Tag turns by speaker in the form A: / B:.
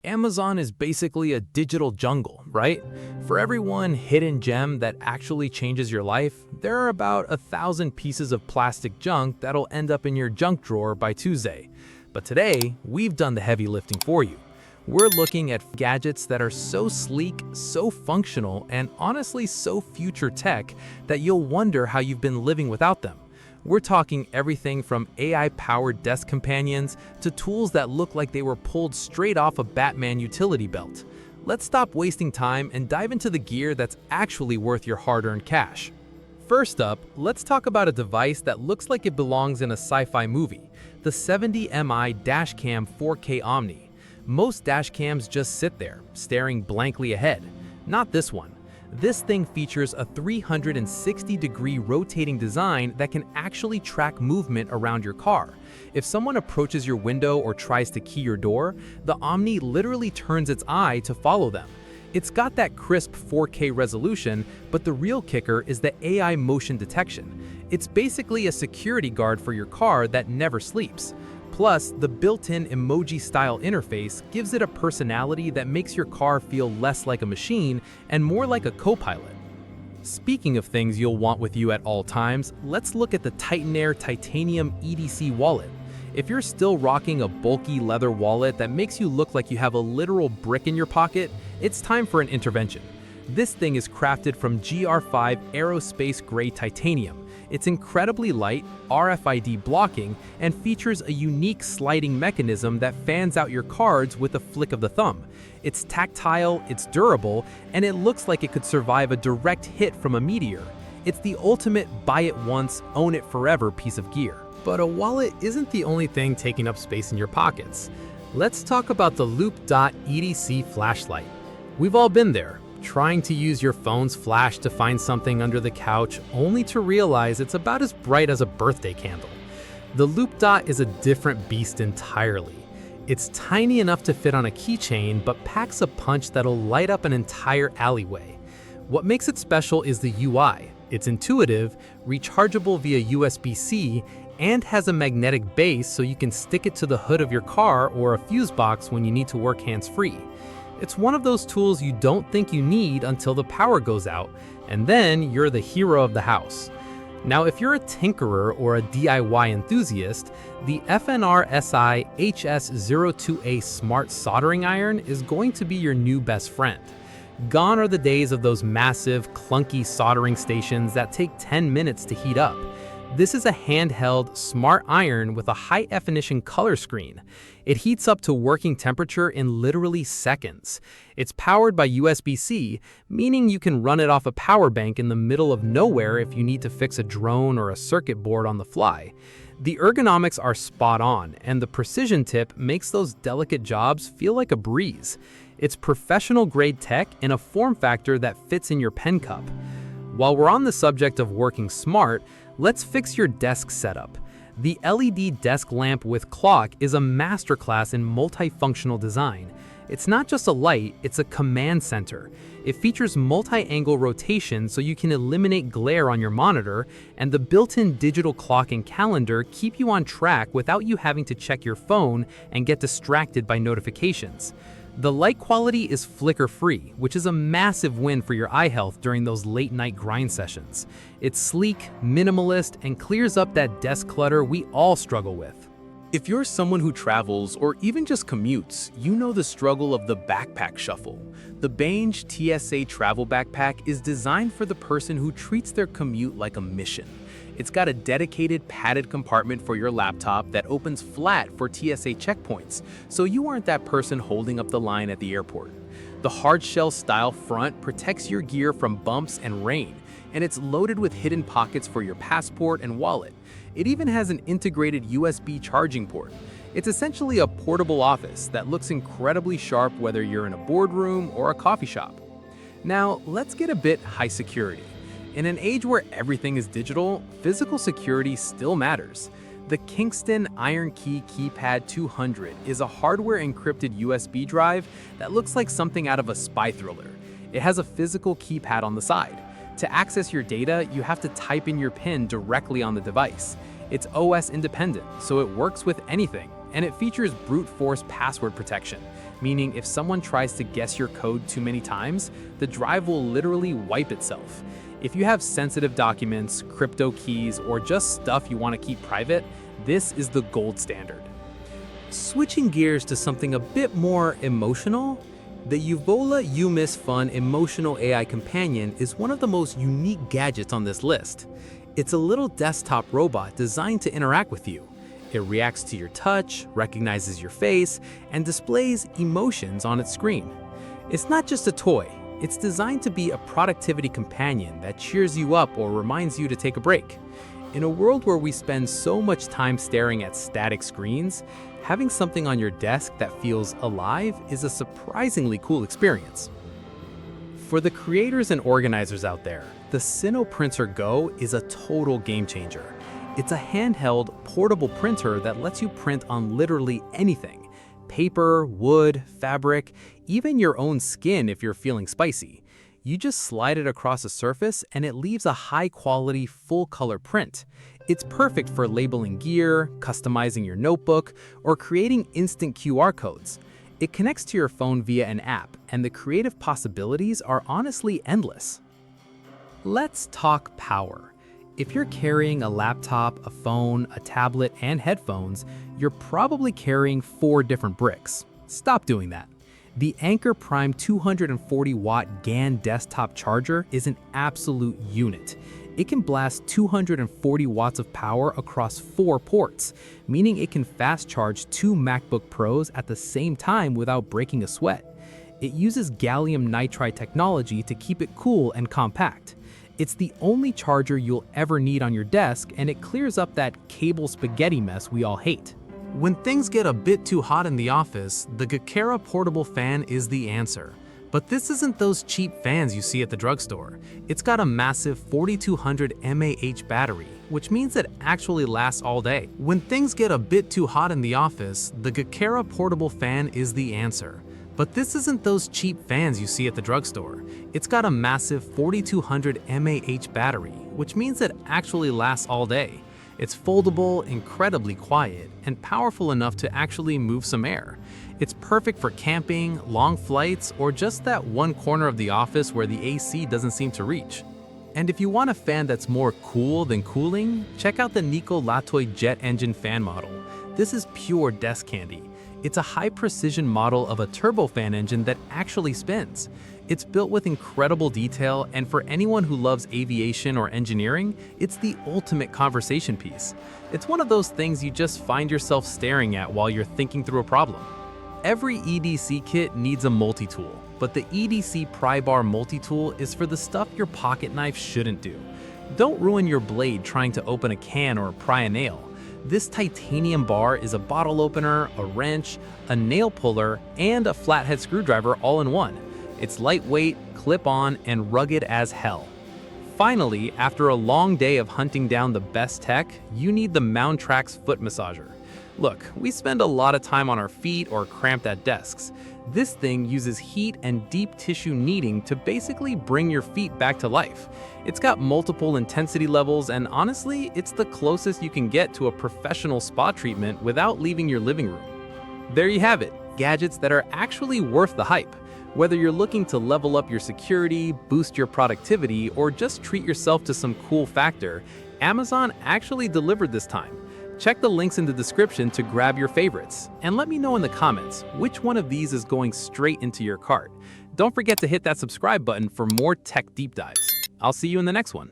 A: Amazon is basically a digital jungle, right? For every one hidden gem that actually changes your life, there are about 1,000 pieces of plastic junk that'll end up in your junk drawer by Tuesday. But today, we've done the heavy lifting for you. We're looking at gadgets that are so sleek, so functional, and honestly so future tech that you'll wonder how you've been living without them. We're talking everything from AI-powered desk companions to tools that look like they were pulled straight off a Batman utility belt. Let's stop wasting time and dive into the gear that's actually worth your hard-earned cash. First up, let's talk about a device that looks like it belongs in a sci-fi movie, the 70MI Dashcam 4K Omni. Most dashcams just sit there, staring blankly ahead. Not this one. This thing features a 360-degree rotating design that can actually track movement around your car. If someone approaches your window or tries to key your door, the Omni literally turns its eye to follow them. It's got that crisp 4K resolution, but the real kicker is the AI motion detection. It's basically a security guard for your car that never sleeps. Plus, the built-in emoji-style interface gives it a personality that makes your car feel less like a machine and more like a co-pilot. Speaking of things you'll want with you at all times, let's look at the Titanair Titanium EDC wallet. If you're still rocking a bulky leather wallet that makes you look like you have a literal brick in your pocket, it's time for an intervention. This thing is crafted from GR5 Aerospace-Grade Titanium. It's incredibly light, RFID-blocking, and features a unique sliding mechanism that fans out your cards with a flick of the thumb. It's tactile, it's durable, and it looks like it could survive a direct hit from a meteor. It's the ultimate buy it once, own it forever piece of gear. But a wallet isn't the only thing taking up space in your pockets. Let's talk about the Loop-Dot EDC Flashlight. We've all been there, trying to use your phone's flash to find something under the couch, only to realize it's about as bright as a birthday candle. The Loop-Dot is a different beast entirely. It's tiny enough to fit on a keychain, but packs a punch that'll light up an entire alleyway. What makes it special is the UI. It's intuitive, rechargeable via USB-C, and has a magnetic base so you can stick it to the hood of your car or a fuse box when you need to work hands-free. It's one of those tools you don't think you need until the power goes out, and then you're the hero of the house. Now, if you're a tinkerer or a DIY enthusiast, the FNIRSI HS02A Smart Soldering Iron is going to be your new best friend. Gone are the days of those massive, clunky soldering stations that take 10 minutes to heat up. This is a handheld, smart iron with a high-definition color screen. It heats up to working temperature in literally seconds. It's powered by USB-C, meaning you can run it off a power bank in the middle of nowhere if you need to fix a drone or a circuit board on the fly. The ergonomics are spot on, and the precision tip makes those delicate jobs feel like a breeze. It's professional-grade tech in a form factor that fits in your pen cup. While we're on the subject of working smart, let's fix your desk setup. The LED desk lamp with clock is a masterclass in multifunctional design. It's not just a light, it's a command center. It features multi-angle rotation so you can eliminate glare on your monitor, and the built-in digital clock and calendar keep you on track without you having to check your phone and get distracted by notifications. The light quality is flicker-free, which is a massive win for your eye health during those late-night grind sessions. It's sleek, minimalist, and clears up that desk clutter we all struggle with. If you're someone who travels or even just commutes, you know the struggle of the backpack shuffle. The BANGE TSA travel backpack is designed for the person who treats their commute like a mission. It's got a dedicated padded compartment for your laptop that opens flat for TSA checkpoints, so you aren't that person holding up the line at the airport. The hard-shell style front protects your gear from bumps and rain, and it's loaded with hidden pockets for your passport and wallet. It even has an integrated USB charging port. It's essentially a portable office that looks incredibly sharp whether you're in a boardroom or a coffee shop. Now, let's get a bit high security. In an age where everything is digital, physical security still matters. The Kingston IronKey Keypad 200 is a hardware encrypted USB drive that looks like something out of a spy thriller. It has a physical keypad on the side. To access your data, you have to type in your PIN directly on the device. It's OS independent, so it works with anything, and it features brute force password protection, meaning if someone tries to guess your code too many times, the drive will literally wipe itself. If you have sensitive documents, crypto keys, or just stuff you want to keep private, this is the gold standard. Switching gears to something a bit more emotional, the Ubola UMIS Fun Emotional AI Companion is one of the most unique gadgets on this list. It's a little desktop robot designed to interact with you. It reacts to your touch, recognizes your face, and displays emotions on its screen. It's not just a toy, it's designed to be a productivity companion that cheers you up or reminds you to take a break. In a world where we spend so much time staring at static screens, having something on your desk that feels alive is a surprisingly cool experience. For the creators and organizers out there, the Cinno Printer Go is a total game changer. It's a handheld, portable printer that lets you print on literally anything: paper, wood, fabric, even your own skin if you're feeling spicy. You just slide it across a surface and it leaves a high-quality, full-color print. It's perfect for labeling gear, customizing your notebook, or creating instant QR codes. It connects to your phone via an app, and the creative possibilities are honestly endless. Let's talk power. If you're carrying a laptop, a phone, a tablet, and headphones, you're probably carrying 4 different bricks. Stop doing that. The Anker Prime 240-watt GaN desktop charger is an absolute unit. It can blast 240 watts of power across 4 ports, meaning it can fast charge 2 MacBook Pros at the same time without breaking a sweat. It uses gallium nitride technology to keep it cool and compact. It's the only charger you'll ever need on your desk, and it clears up that cable spaghetti mess we all hate. When things get a bit too hot in the office, the Gakera portable fan is the answer. But this isn't those cheap fans you see at the drugstore. It's got a massive 4200 mAh battery, which means it actually lasts all day. When things get a bit too hot in the office, the Gakera portable fan is the answer. But this isn't those cheap fans you see at the drugstore. It's got a massive 4200 mAh battery, which means it actually lasts all day. It's foldable, incredibly quiet, and powerful enough to actually move some air. It's perfect for camping, long flights, or just that one corner of the office where the AC doesn't seem to reach. And if you want a fan that's more cool than cooling, check out the Nico Latoy jet engine fan model. This is pure desk candy. It's a high-precision model of a turbofan engine that actually spins. It's built with incredible detail, and for anyone who loves aviation or engineering, it's the ultimate conversation piece. It's one of those things you just find yourself staring at while you're thinking through a problem. Every EDC kit needs a multi-tool, but the EDC Pry Bar Multi-Tool is for the stuff your pocket knife shouldn't do. Don't ruin your blade trying to open a can or pry a nail. This titanium bar is a bottle opener, a wrench, a nail puller, and a flathead screwdriver all in one. It's lightweight, clip-on, and rugged as hell. Finally, after a long day of hunting down the best tech, you need the Mountrax foot massager. Look, we spend a lot of time on our feet or cramped at desks. This thing uses heat and deep tissue kneading to basically bring your feet back to life. It's got multiple intensity levels, and honestly, it's the closest you can get to a professional spa treatment without leaving your living room. There you have it, gadgets that are actually worth the hype. Whether you're looking to level up your security, boost your productivity, or just treat yourself to some cool factor, Amazon actually delivered this time. Check the links in the description to grab your favorites, and let me know in the comments which one of these is going straight into your cart. Don't forget to hit that subscribe button for more tech deep dives. I'll see you in the next one.